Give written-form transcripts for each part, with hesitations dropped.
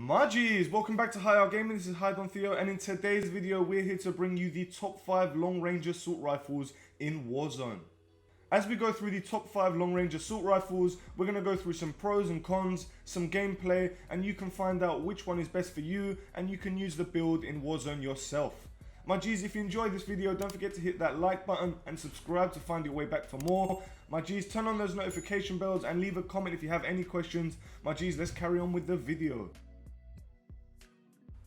My G's, welcome back to High Gaming. This is DonTheo, and in today's video we're here to bring you the top 5 long range assault rifles in Warzone. As we go through the top 5 long range assault rifles, we're going to go through some pros and cons, some gameplay, and you can find out which one is best for you and you can use the build in Warzone yourself. My G's, if you enjoyed this video, don't forget to hit that like button and subscribe to find your way back for more. My G's, turn on those notification bells and leave a comment if you have any questions. My G's, let's carry on with the video.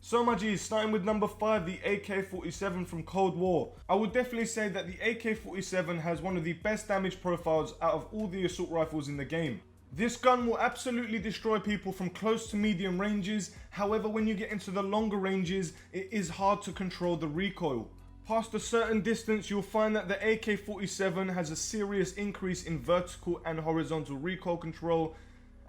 So my G's, starting with number 5, the AK47 from Cold War. I would definitely say that the AK47 has one of the best damage profiles out of all the assault rifles in the game. This gun will absolutely destroy people from close to medium ranges. However, when you get into the longer ranges, it is hard to control the recoil. Past a certain distance, you'll find that the AK47 has a serious increase in vertical and horizontal recoil control,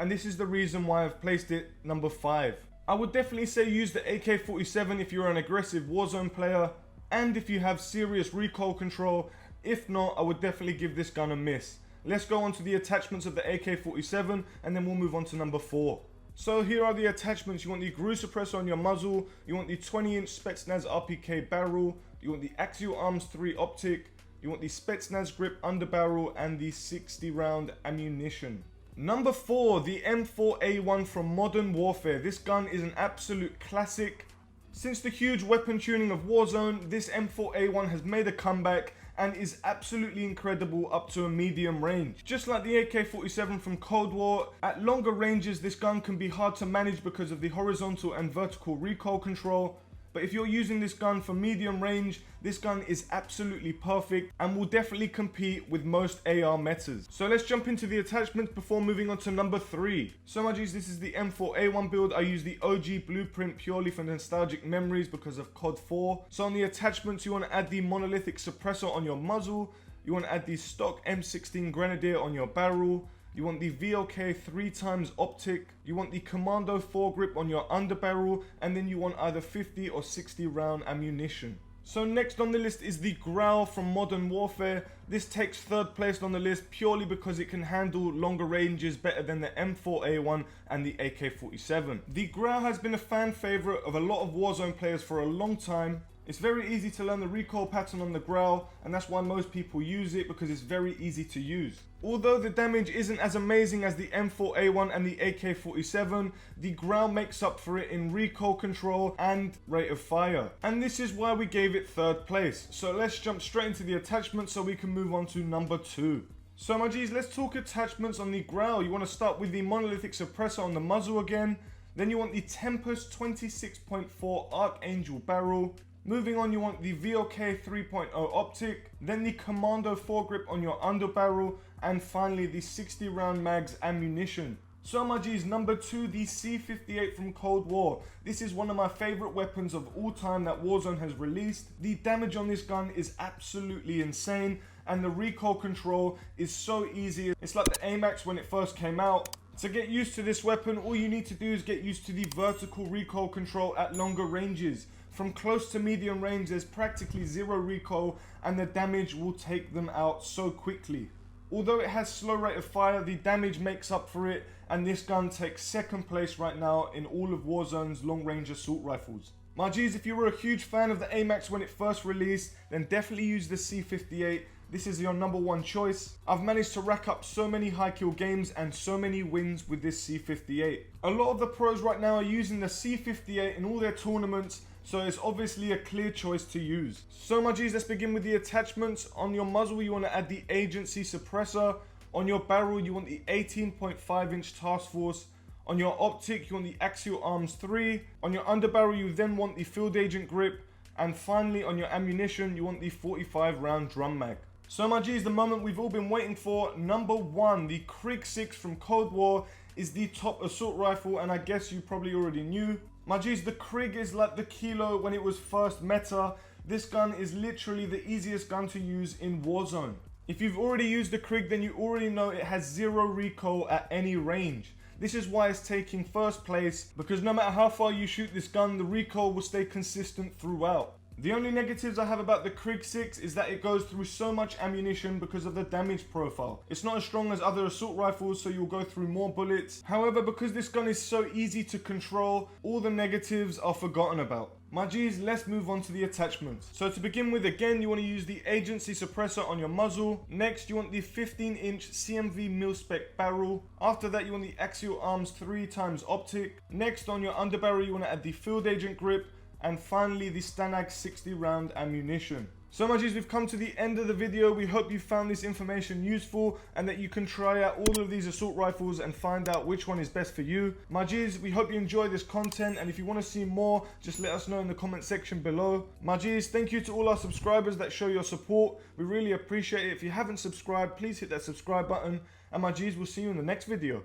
and this is the reason why I've placed it number 5. I would definitely say use the AK47 if you're an aggressive Warzone player and if you have serious recoil control. If not, I would definitely give this gun a miss. Let's go on to the attachments of the AK47 and then we'll move on to number 4. So here are the attachments. You want the Grau suppressor on your muzzle, you want the 20-inch Spetsnaz RPK barrel, you want the Axial Arms 3 optic, you want the Spetsnaz grip underbarrel and the 60 round ammunition. Number 4, the M4A1 from Modern Warfare. This gun is an absolute classic. Since the huge weapon tuning of Warzone, this M4A1 has made a comeback and is absolutely incredible up to a medium range. Just like the AK-47 from Cold War, at longer ranges this gun can be hard to manage because of the horizontal and vertical recoil control. But if you're using this gun for medium range, this gun is absolutely perfect and will definitely compete with most AR metas. So let's jump into the attachments before moving on to number 3. So my G's, this is the M4A1 build. I use the OG blueprint purely for nostalgic memories because of COD 4. So on the attachments, you want to add the monolithic suppressor on your muzzle. You want to add the stock M16 Grenadier on your barrel. You want the VLK 3x optic, you want the Commando foregrip on your underbarrel, and then you want either 50 or 60 round ammunition. So next on the list is the Grau from Modern Warfare. This takes 3rd place on the list purely because it can handle longer ranges better than the M4A1 and the AK-47. The Grau has been a fan favorite of a lot of Warzone players for a long time. It's very easy to learn the recoil pattern on the Grau, and that's why most people use it, because it's very easy to use. Although the damage isn't as amazing as the M4A1 and the AK-47, the Grau makes up for it in recoil control and rate of fire. And this is why we gave it 3rd place. So let's jump straight into the attachments so we can move on to number 2. So my G's, let's talk attachments on the Grau. You want to start with the monolithic suppressor on the muzzle again. Then you want the Tempest 26.4 Archangel barrel. Moving on, you want the VLK 3.0 optic, then the Commando foregrip on your underbarrel, and finally the 60 round mags ammunition. So my G's, number 2, the C58 from Cold War. This is one of my favorite weapons of all time that Warzone has released. The damage on this gun is absolutely insane and the recoil control is so easy. It's like the AMAX when it first came out. To get used to this weapon, all you need to do is get used to the vertical recoil control at longer ranges. From close to medium range, there's practically zero recoil and the damage will take them out so quickly. Although it has slow rate of fire, the damage makes up for it, and this gun takes 2nd place right now in all of Warzone's long range assault rifles. My G's, if you were a huge fan of the AMAX when it first released, then definitely use the C58. This is your number 1 choice. I've managed to rack up so many high kill games and so many wins with this C58. A lot of the pros right now are using the C58 in all their tournaments, so it's obviously a clear choice to use. So my G's, let's begin with the attachments. On your muzzle, you want to add the Agency suppressor. On your barrel, you want the 18.5 inch Task Force. On your optic, you want the Axial Arms 3. On your underbarrel, you then want the Field Agent grip. And finally, on your ammunition, you want the 45 round drum mag. So my G's, the moment we've all been waiting for. Number 1, the Krig 6 from Cold War is the top assault rifle, and I guess you probably already knew. My G's, the Krig is like the Kilo when it was first meta. This gun is literally the easiest gun to use in Warzone. If you've already used the Krig, then you already know it has zero recoil at any range. This is why it's taking 1st place, because no matter how far you shoot this gun, the recoil will stay consistent throughout. The only negatives I have about the Krig 6 is that it goes through so much ammunition because of the damage profile. It's not as strong as other assault rifles, so you'll go through more bullets. However, because this gun is so easy to control, all the negatives are forgotten about. My G's, let's move on to the attachments. So to begin with, again, you want to use the agency suppressor on your muzzle. Next, you want the 15-inch CMV mil-spec barrel. After that, you want the axial arms 3x optic. Next, on your underbarrel, you want to add the field agent grip. And finally, the Stanag 60 round ammunition. So my G's, we've come to the end of the video. We hope you found this information useful and that you can try out all of these assault rifles and find out which one is best for you. My G's, we hope you enjoy this content, and if you want to see more, just let us know in the comment section below. My G's, thank you to all our subscribers that show your support. We really appreciate it. If you haven't subscribed, please hit that subscribe button. And my G's, we'll see you in the next video.